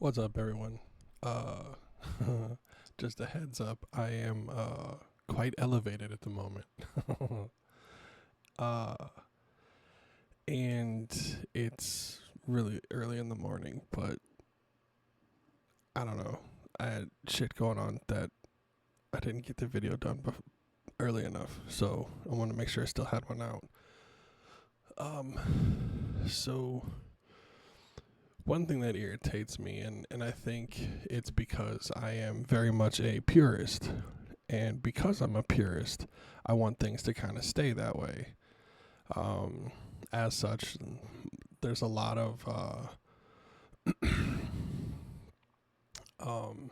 What's up, everyone? Uh, just a heads up, I am quite elevated at the moment. uh, and it's really early in the morning, but I don't know. I had shit going on that I didn't get the video done early enough, so I want to make sure I still had one out. So one thing that irritates me, and I think it's because I am very much a purist. And because I'm a purist, I want things to kind of stay that way. Um, as such, there's a lot of um,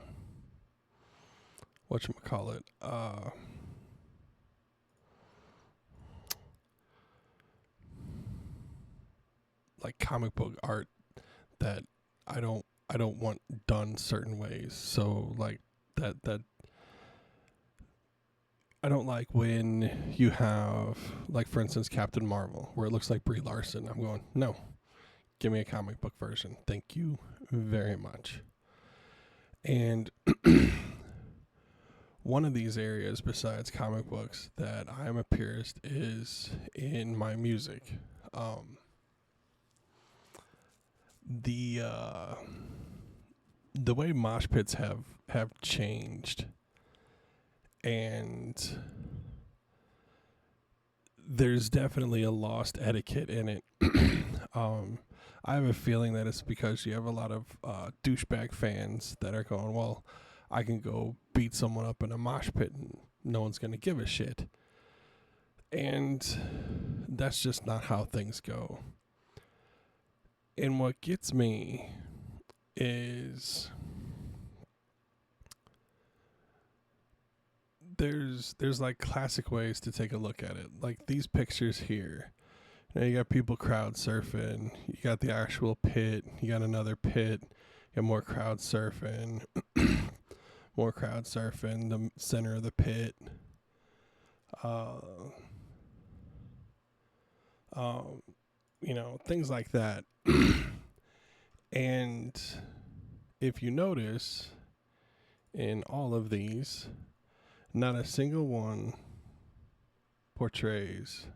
whatchamacallit, like comic book art that I don't want done certain ways. So like that I don't like when you have, like, for instance, Captain Marvel, where it looks like Brie Larson. I'm going, no, give me a comic book version. Thank you very much. And one of these areas, besides comic books, that I'm a purist is in my music. Um, the uh, the way mosh pits have changed, and there's definitely a lost etiquette in it. um, I have a feeling that it's because you have a lot of douchebag fans that are going, well, I can go beat someone up in a mosh pit and no one's going to give a shit. And that's just not how things go. And what gets me is there's like classic ways to take a look at it. Like these pictures here. Now you got people crowd surfing. You got the actual pit. You got another pit. You got more crowd surfing. More crowd surfing. The center of the pit. Uh, um, things like that. And if you notice, in all of these, not a single one portrays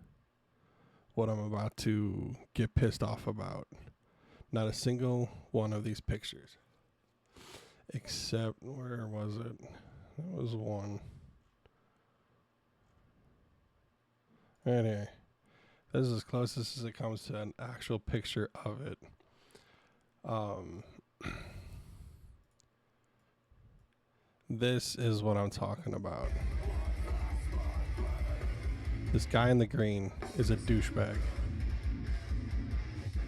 what I'm about to get pissed off about. Not a single one of these pictures. Except, where was it? There was one. Right here. This is as close as it comes to an actual picture of it. This is what I'm talking about. This guy in the green is a douchebag.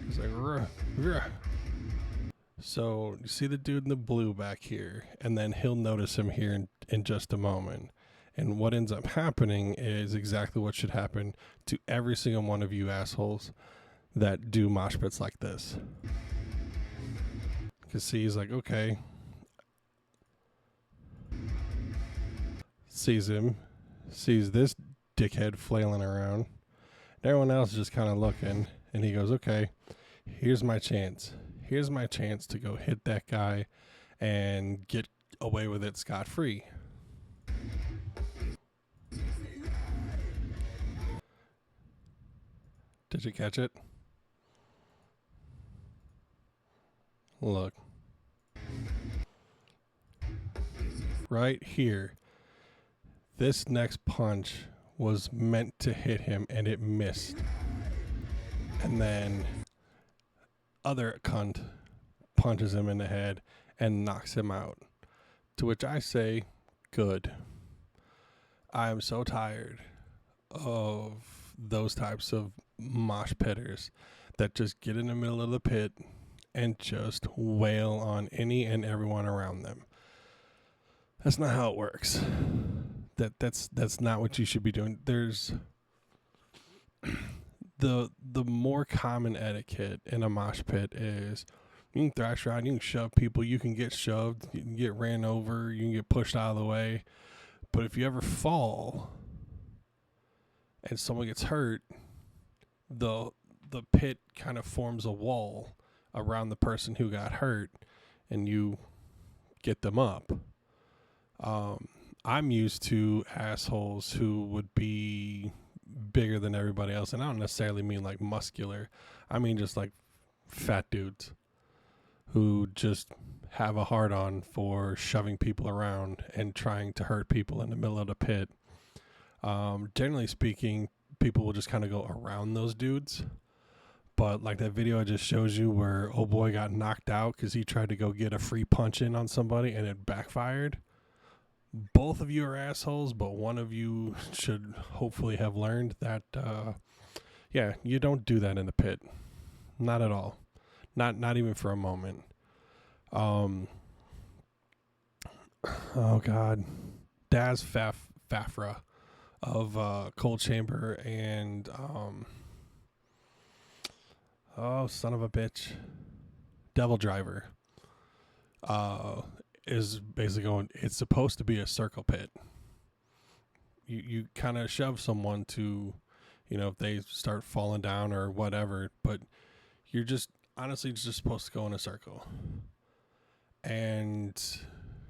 He's like, ruh, ruh. So you see the dude in the blue back here, and then he'll notice him here in just a moment. And what ends up happening is exactly what should happen to every single one of you assholes that do mosh pits like this. Because see, he's like, okay. Sees him, sees this dickhead flailing around. And everyone else is just kind of looking, and he goes, okay, here's my chance. Here's my chance to go hit that guy and get away with it scot-free. Did you catch it? Look. Right here. This next punch was meant to hit him, and it missed. And then other cunt punches him in the head and knocks him out. To which I say, good. I am so tired of those types of mosh pitters that just get in the middle of the pit and just wail on any and everyone around them. That's not how it works. That's not what you should be doing. There's the more common etiquette in a mosh pit is you can thrash around, you can shove people, you can get shoved, you can get ran over, you can get pushed out of the way. But if you ever fall and someone gets hurt, the pit kind of forms a wall around the person who got hurt, and you get them up. I'm used to assholes who would be bigger than everybody else, and I don't necessarily mean like muscular. I mean just like fat dudes who just have a hard-on for shoving people around and trying to hurt people in the middle of the pit. Generally speaking, people will just kind of go around those dudes. But like that video I just showed you where old boy got knocked out because he tried to go get a free punch in on somebody and it backfired. Both of you are assholes, but one of you should hopefully have learned that, you don't do that in the pit. Not at all. Not even for a moment. Oh God. Daz Fafra of Cold Chamber and son of a bitch, Devil Driver is basically going, it's supposed to be a circle pit. You kind of shove someone to, if they start falling down or whatever, but you're just honestly just supposed to go in a circle. And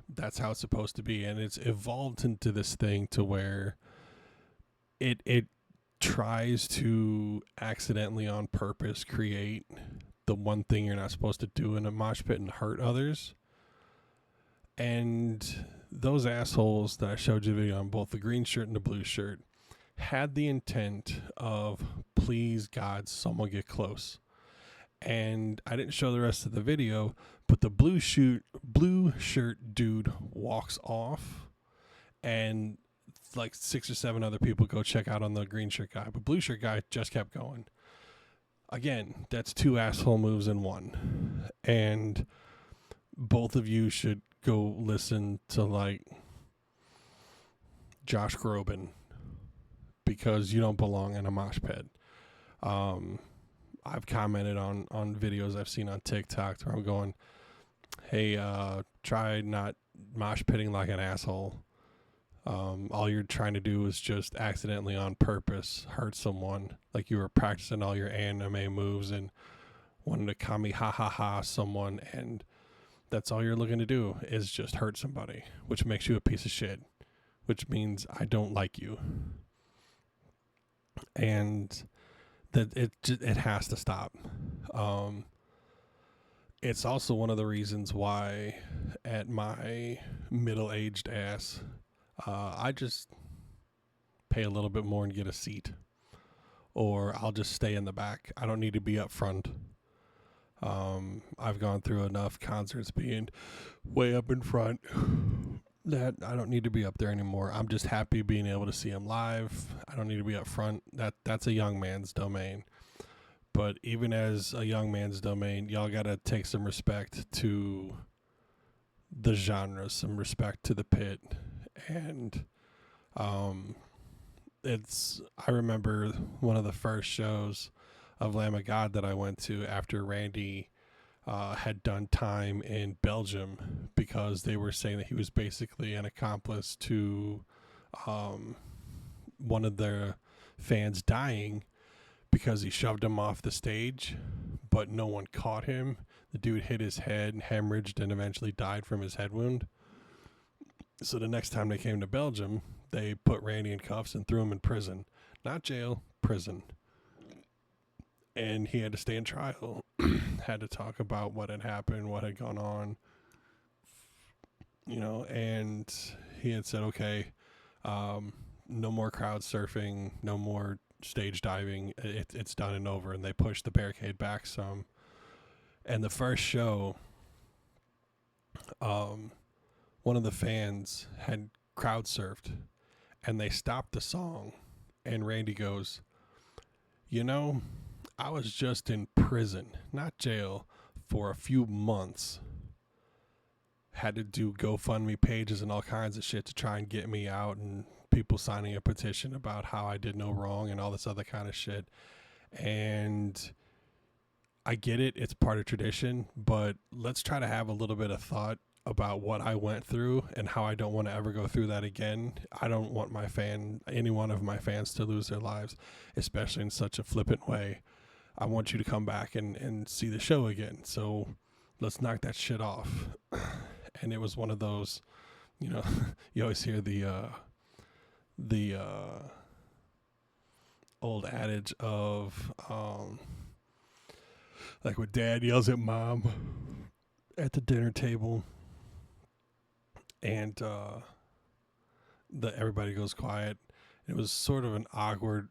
that's how it's supposed to be. And it's evolved into this thing to where it tries to accidentally on purpose create the one thing you're not supposed to do in a mosh pit and hurt others. And those assholes that I showed you the video on, both the green shirt and the blue shirt, had the intent of, please God, someone get close. And I didn't show the rest of the video, but the blue shirt dude walks off, and like 6 or 7 other people go check out on the green shirt guy, but blue shirt guy just kept going. Again, that's 2 asshole moves in one, and both of you should go listen to like Josh Groban, because you don't belong in a mosh pit. I've commented on videos I've seen on TikTok where I'm going, hey, try not mosh pitting like an asshole. All you're trying to do is just accidentally on purpose hurt someone, like you were practicing all your anime moves and wanting to kami ha ha ha someone, and that's all you're looking to do is just hurt somebody, which makes you a piece of shit, which means I don't like you. And that it has to stop. It's also one of the reasons why at my middle-aged ass, I just pay a little bit more and get a seat, or I'll just stay in the back. I don't need to be up front. I've gone through enough concerts being way up in front that I don't need to be up there anymore. I'm just happy being able to see him live. I don't need to be up front. That's a young man's domain. But even as a young man's domain, y'all gotta take some respect to the genre, some respect to the pit. And I remember one of the first shows of Lamb of God that I went to after Randy had done time in Belgium, because they were saying that he was basically an accomplice to one of their fans dying because he shoved him off the stage, but no one caught him. The dude hit his head, hemorrhaged, and eventually died from his head wound. So the next time they came to Belgium, they put Randy in cuffs and threw him in prison. Not jail, prison. And he had to stay in trial, had to talk about what had happened, what had gone on, and he had said, okay, no more crowd surfing, no more stage diving, it's done and over. And they pushed the barricade back some. And the first show, one of the fans had crowd surfed, and they stopped the song, and Randy goes, I was just in prison, not jail, for a few months. Had to do GoFundMe pages and all kinds of shit to try and get me out, and people signing a petition about how I did no wrong and all this other kind of shit. And I get it, it's part of tradition, but let's try to have a little bit of thought about what I went through and how I don't want to ever go through that again. I don't want any one of my fans to lose their lives, especially in such a flippant way. I want you to come back and see the show again. So let's knock that shit off. And it was one of those, you know, you always hear the old adage of like when dad yells at mom at the dinner table and everybody goes quiet. It was sort of an awkward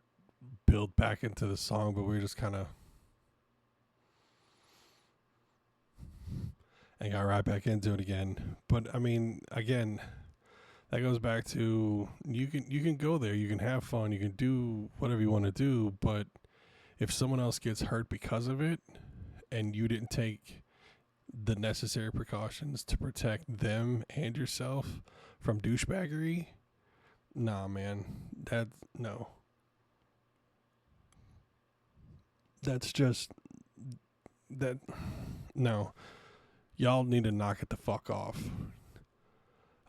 build back into the song, but we were just kind of and got right back into it again. But I mean, again, that goes back to you can go there, you can have fun, you can do whatever you want to do, but if someone else gets hurt because of it and you didn't take the necessary precautions to protect them and yourself from douchebaggery, nah, man, no. That's just that. No, y'all need to knock it the fuck off.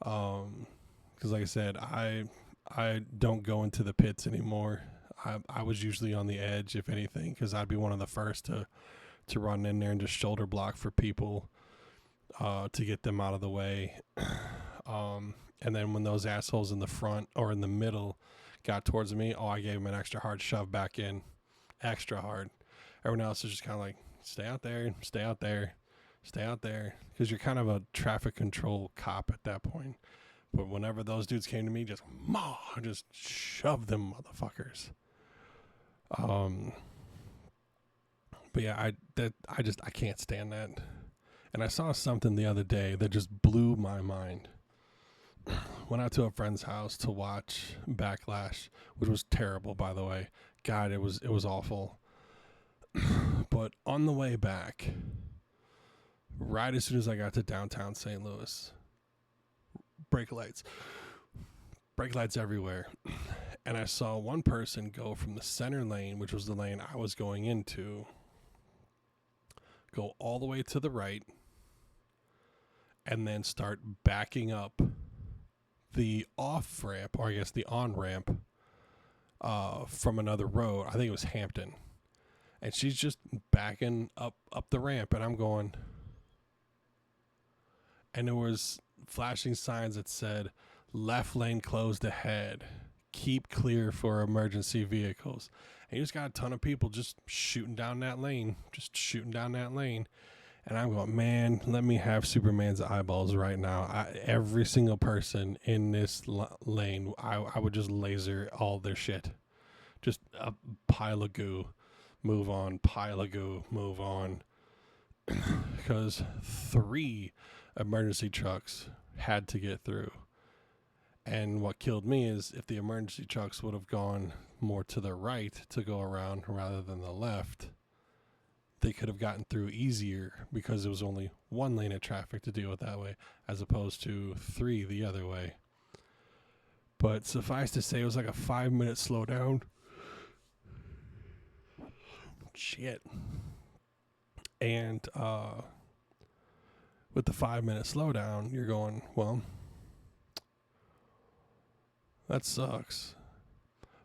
Because like I said, I don't go into the pits anymore. I was usually on the edge, if anything, because I'd be one of the first to run in there and just shoulder block for people to get them out of the way. And then when those assholes in the front or in the middle got towards me, I gave them an extra hard shove back in. Extra hard. Everyone else is just kind of like, stay out there, stay out there, stay out there. Because you're kind of a traffic control cop at that point. But whenever those dudes came to me, just shove them motherfuckers. But yeah, I can't stand that. And I saw something the other day that just blew my mind. Went out to a friend's house to watch Backlash, which was terrible, by the way. God, it was awful. But on the way back, right as soon as I got to downtown St. Louis, brake lights everywhere. And I saw one person go from the center lane, which was the lane I was going into, go all the way to the right, and then start backing up the off ramp, or I guess the on ramp, from another road. I think it was Hampton. And she's just backing up the ramp, and I'm going. And there was flashing signs that said, left lane closed ahead. Keep clear for emergency vehicles. And you just got a ton of people just shooting down that lane. And I'm going, man, let me have Superman's eyeballs right now. Every single person in this lane, I would just laser all their shit. Just a pile of goo. Move on, pile of goo, move on. Because 3 emergency trucks had to get through. And what killed me is if the emergency trucks would have gone more to the right to go around rather than the left, they could have gotten through easier because it was only 1 lane of traffic to deal with that way, as opposed to 3 the other way. But suffice to say, it was like a 5-minute slowdown. Shit. And with the 5-minute slowdown, you're going, well, that sucks.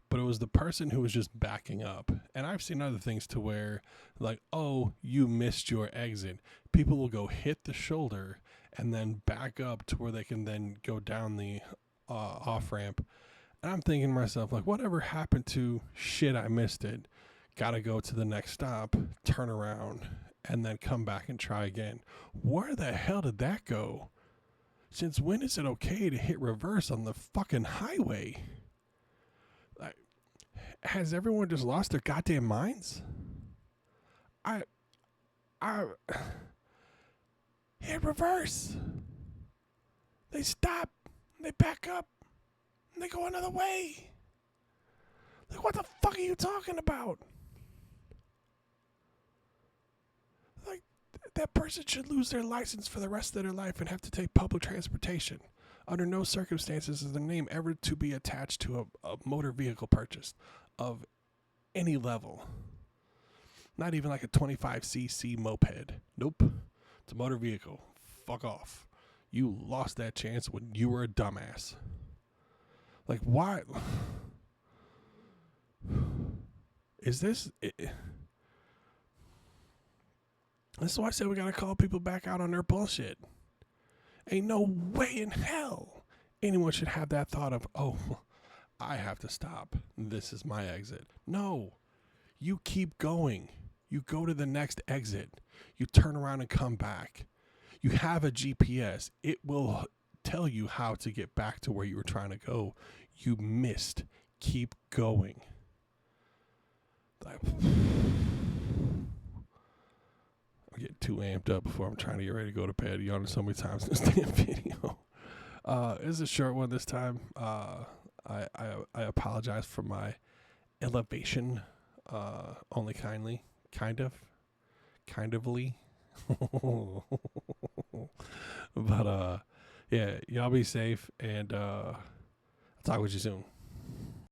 But it was the person who was just backing up. And I've seen other things to where, like, oh, you missed your exit. People will go hit the shoulder and then back up to where they can then go down the off-ramp. And I'm thinking to myself, like, whatever happened to shit, I missed it. Gotta go to the next stop, turn around, and then come back and try again. Where the hell did that go? Since when is it okay to hit reverse on the fucking highway? Like, has everyone just lost their goddamn minds? I hit reverse. They stop, they back up, and they go another way. Like, what the fuck are you talking about? Like, that person should lose their license for the rest of their life and have to take public transportation. Under no circumstances is their name ever to be attached to a motor vehicle purchase of any level. Not even like a 25cc moped. Nope. It's a motor vehicle. Fuck off. You lost that chance when you were a dumbass. Like, why? Is this... This is why I said we got to call people back out on their bullshit. Ain't no way in hell anyone should have that thought of, oh, I have to stop. This is my exit. No, you keep going. You go to the next exit. You turn around and come back. You have a GPS. It will tell you how to get back to where you were trying to go. You missed. Keep going. I'm getting too amped up before I'm trying to get ready to go to bed. Yawning so many times in this damn video. It's a short one this time. I apologize for my elevation. Only kindly. Kindly. But yeah, y'all be safe, and I'll talk with you soon.